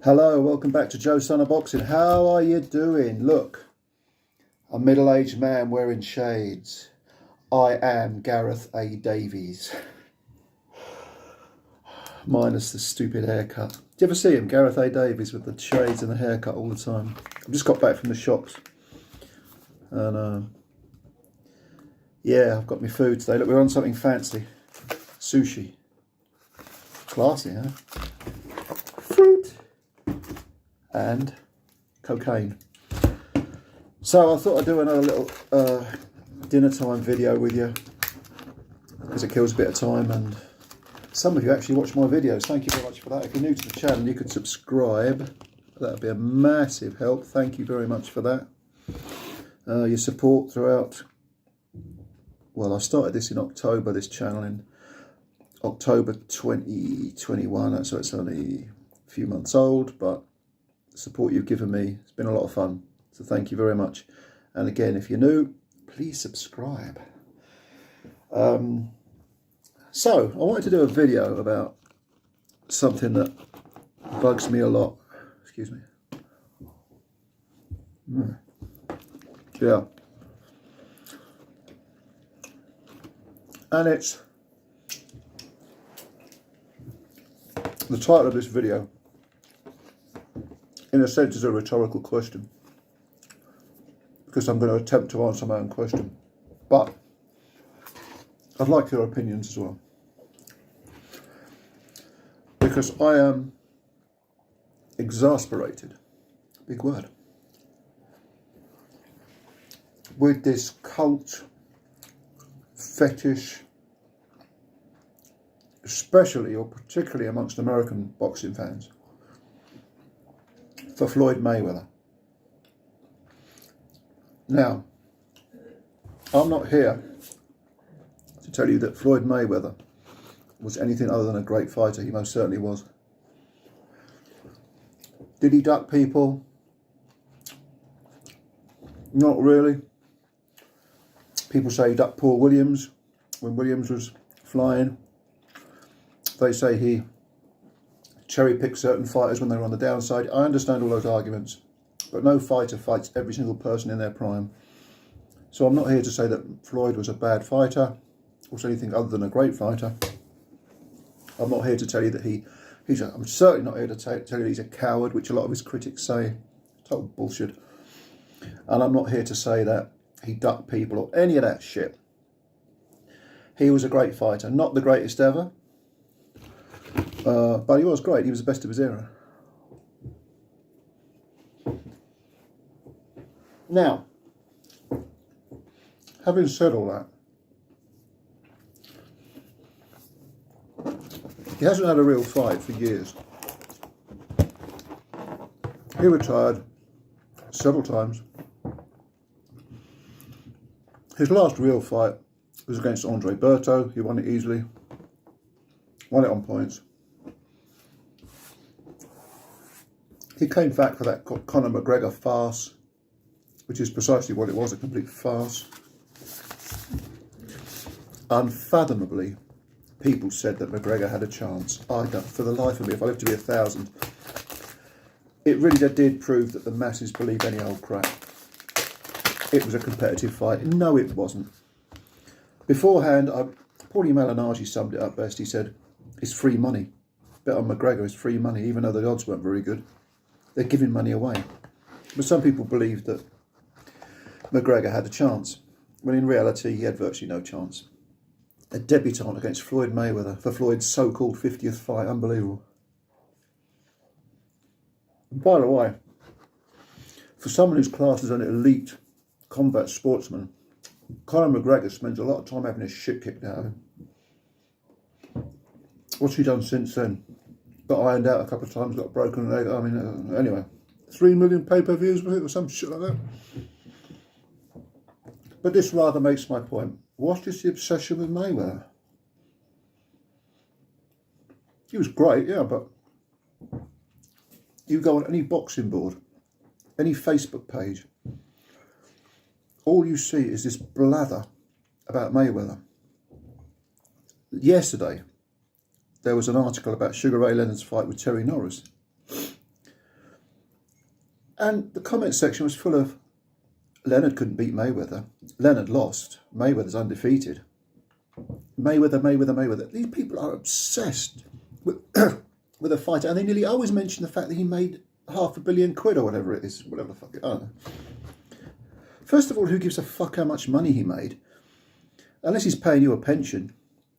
Hello, welcome back to Joe Son of Boxing. How are you doing? Look, a middle-aged man wearing shades. I am Gareth A. Davies. Minus the stupid haircut. Do you ever see him, Gareth A. Davies, with the shades and the haircut all the time? I've just got back from the shops. And, yeah, I've got my food today. Look, we're on something fancy. Sushi. Classy, huh? Fruit. And cocaine. So I thought I'd do another little dinner time video with you because it kills a bit of time, and some of you actually watch my videos. Thank you very much for that. If you're new to the channel, you could subscribe. That would be a massive help. Thank you very much for that. Your support throughout. Well, I started this in October, this channel in October 2021, so it's only a few months old, but the support you've given me, it's been a lot of fun. So thank you very much. And again, if you're new, please subscribe. So I wanted to do a video about something that bugs me a lot. Excuse me. Yeah. And it's the title of this video, in a sense, is a rhetorical question, because I'm going to attempt to answer my own question, but I'd like your opinions as well, because I am exasperated, big word, with this cult fetish, especially or particularly amongst American boxing fans, for Floyd Mayweather. Now, I'm not here to tell you that Floyd Mayweather was anything other than a great fighter. He most certainly was. Did he duck people? Not really. People say he ducked Paul Williams when Williams was flying. They say he cherry-picked certain fighters when they were on the downside. I understand all those arguments, but no fighter fights every single person in their prime. So I'm not here to say that Floyd was a bad fighter or anything other than a great fighter. I'm not here to tell you that I'm certainly not here to tell you he's a coward, which a lot of his critics say. Total bullshit. And I'm not here to say that he ducked people or any of that shit. He was a great fighter, not the greatest ever, but he was great. He was the best of his era. Now, having said all that, he hasn't had a real fight for years. He retired several times. His last real fight was against Andre Berto. He won it easily. Won it on points. He came back for that Conor McGregor farce, which is precisely what it was, a complete farce. Unfathomably, people said that McGregor had a chance. I don't, for the life of me, if I live to be 1,000, it really did prove that the masses believe any old crap. It was a competitive fight. No, it wasn't. Beforehand, Paulie Malignaggi summed it up best. He said, it's free money. Bet on McGregor is free money, even though the odds weren't very good. They're giving money away. But some people believed that McGregor had a chance, when in reality he had virtually no chance. A debutant against Floyd Mayweather for Floyd's so-called 50th fight. Unbelievable. And by the way, for someone who's classed as an elite combat sportsman, Conor McGregor spends a lot of time having his shit kicked out of him. What's he done since then? Got ironed out a couple of times, got a broken leg. I mean, anyway, 3 million pay-per-views with it or some shit like that. But this rather makes my point. What is the obsession with Mayweather? He was great, yeah, but you go on any boxing board, any Facebook page, all you see is this blather about Mayweather. Yesterday, there was an article about Sugar Ray Leonard's fight with Terry Norris. And the comment section was full of, Leonard couldn't beat Mayweather. Leonard lost. Mayweather's undefeated. Mayweather, Mayweather, Mayweather. These people are obsessed with, with a fighter. And they nearly always mention the fact that he made £500 million or whatever it is. Whatever the fuck it is. I don't know. First of all, who gives a fuck how much money he made? Unless he's paying you a pension.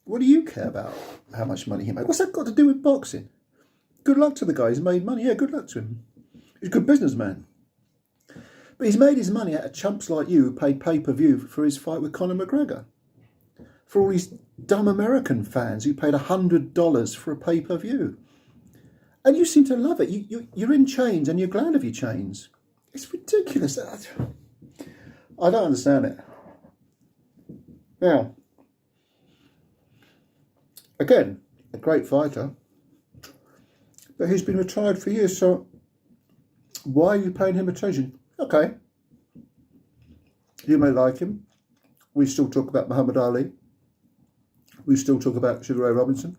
What do you care about how much money he made? What's that got to do with boxing? Good luck to the guy. He's made money. Yeah, good luck to him. He's a good businessman. But he's made his money out of chumps like you who paid pay-per-view for his fight with Conor McGregor. For all these dumb American fans who paid $100 for a pay-per-view. And you seem to love it. You're in chains and you're glad of your chains. It's ridiculous. I don't understand it. Now, again, a great fighter. But he's been retired for years, so why are you paying him attention? Okay. You may like him. We still talk about Muhammad Ali. We still talk about Sugar Ray Robinson.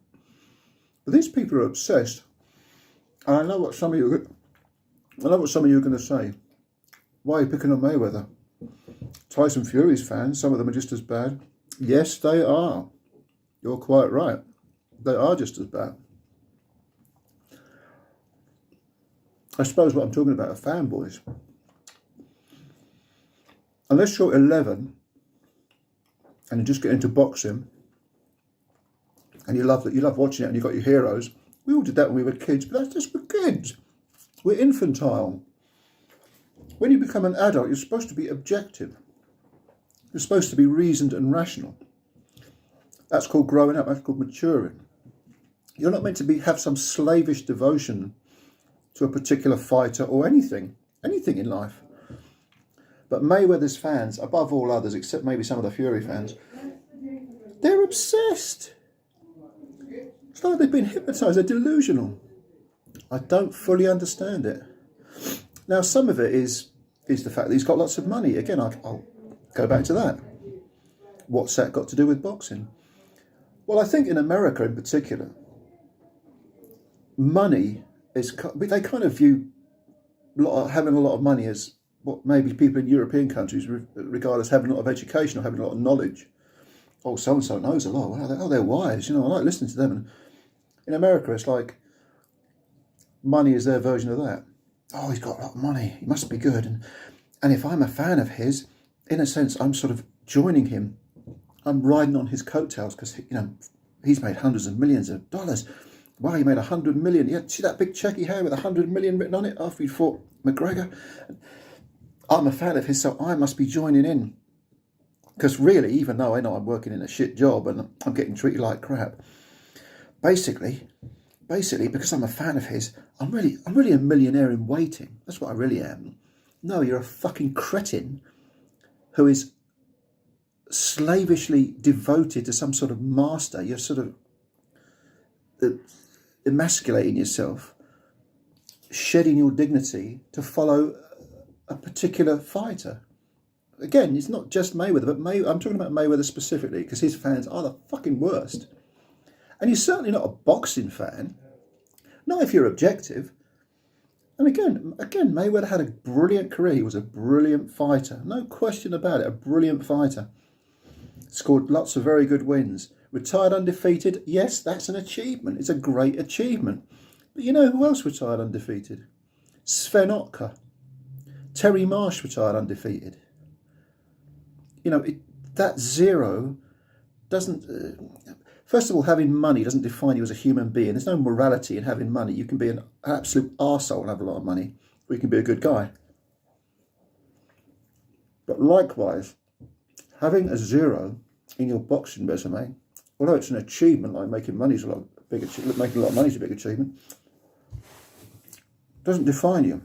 But these people are obsessed. And I know what some of you are going to say. Why are you picking on Mayweather? Tyson Fury's fans, some of them are just as bad. Yes, they are. You're quite right. They are just as bad. I suppose what I'm talking about are fanboys. Unless you're 11 and you just get into boxing and you love watching it and you've got your heroes. We all did that when we were kids, but that's just for kids. We're infantile. When you become an adult, you're supposed to be objective. You're supposed to be reasoned and rational. That's called growing up. That's called maturing. You're not meant to have some slavish devotion to a particular fighter or anything in life. But Mayweather's fans, above all others, except maybe some of the Fury fans, they're obsessed. It's like they've been hypnotised. They're delusional. I don't fully understand it. Now, some of it is the fact that he's got lots of money. Again, I'll go back to that. What's that got to do with boxing? Well, I think in America in particular, money is, they kind of view having a lot of money as what maybe people in European countries regard as having a lot of education or having a lot of knowledge. Oh, so-and-so knows a lot. Wow, they're wise. You know, I like listening to them. And in America, it's like money is their version of that. Oh, he's got a lot of money. He must be good. And if I'm a fan of his, in a sense, I'm sort of joining him. I'm riding on his coattails because, you know, he's made hundreds of millions of dollars. Wow, he made 100 million. Yeah, see that big check he had with 100 million written on it after he fought McGregor? I'm a fan of his, so I must be joining in. Because really, even though I know I'm working in a shit job and I'm getting treated like crap, basically, because I'm a fan of his, I'm really a millionaire in waiting. That's what I really am. No, you're a fucking cretin who is slavishly devoted to some sort of master. You're sort of emasculating yourself, shedding your dignity to follow a particular fighter. Again, it's not just Mayweather, but I'm talking about Mayweather specifically because his fans are the fucking worst. And he's certainly not a boxing fan. Not if you're objective. And again, Mayweather had a brilliant career. He was a brilliant fighter. No question about it, a brilliant fighter. Scored lots of very good wins. Retired undefeated. Yes, that's an achievement. It's a great achievement. But you know who else retired undefeated? Sven Otka. Terry Marsh retired undefeated. You know, that zero doesn't... first of all, having money doesn't define you as a human being. There's no morality in having money. You can be an absolute arsehole and have a lot of money, or you can be a good guy. But likewise, having a zero in your boxing resume, although it's an achievement, like making money is a lot big achievement, making a lot of money is a big achievement, doesn't define you.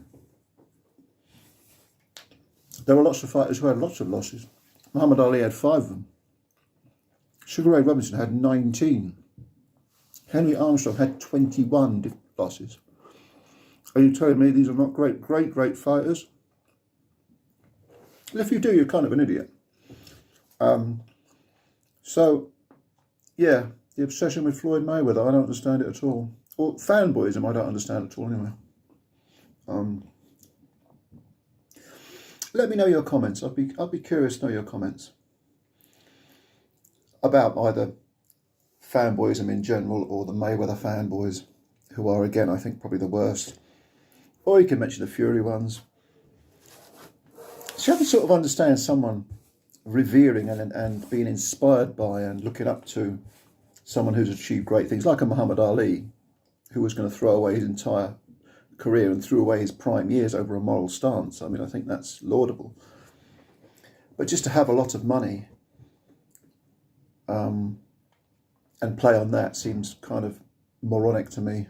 There were lots of fighters who had lots of losses. Muhammad Ali had 5 of them. Sugar Ray Robinson had 19. Henry Armstrong had 21 losses. Are you telling me these are not great fighters? Well, if you do, you're kind of an idiot. So, yeah, the obsession with Floyd Mayweather, I don't understand it at all. Or fanboyism, I don't understand at all anyway. Let me know your comments. I'd be curious to know your comments about either fanboyism in general or the Mayweather fanboys, who are, again, I think probably the worst. Or you can mention the Fury ones. So you have to sort of understand someone revering and being inspired by and looking up to someone who's achieved great things, like a Muhammad Ali, who was going to throw away his entire career and threw away his prime years over a moral stance. I mean, I think that's laudable. But just to have a lot of money and play on that seems kind of moronic to me.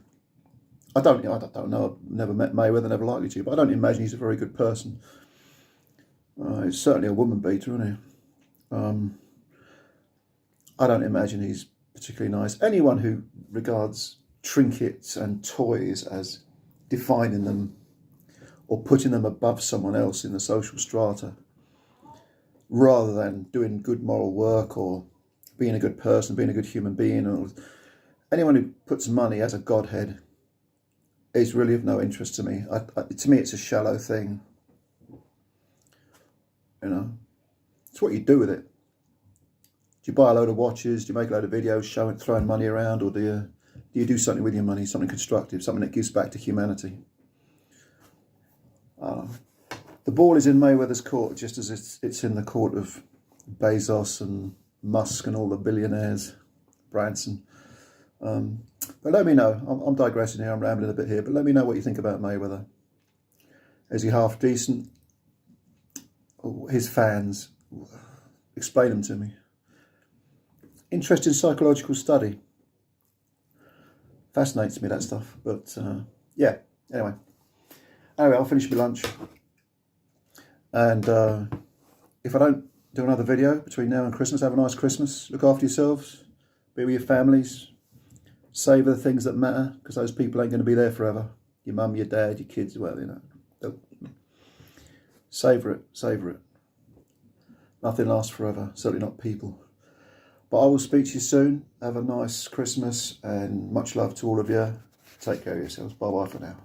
I don't know. I've never met Mayweather, never likely to, but I don't imagine he's a very good person. He's certainly a woman beater, isn't he? I don't imagine he's particularly nice. Anyone who regards trinkets and toys as defining them or putting them above someone else in the social strata, rather than doing good moral work or being a good person, being a good human being, or anyone who puts money as a godhead is really of no interest to me. To me, it's a shallow thing. You know, it's what you do with it. Do you buy a load of watches? Do you make a load of videos showing, throwing money around, or do you do something with your money, something constructive, something that gives back to humanity? The ball is in Mayweather's court, just as it's in the court of Bezos and Musk and all the billionaires, Branson. But let me know. I'm digressing here. I'm rambling a bit here. But let me know what you think about Mayweather. Is he half decent? His fans, explain them to me. Interesting psychological study. Fascinates me, that stuff. But yeah, anyway, I'll finish my lunch. And if I don't do another video between now and Christmas, have a nice Christmas. Look after yourselves. Be with your families. Savour the things that matter, because those people ain't going to be there forever. Your mum, your dad, your kids, well, you know. Savour it, savour it. Nothing lasts forever, certainly not people. But I will speak to you soon. Have a nice Christmas and much love to all of you. Take care of yourselves. Bye-bye for now.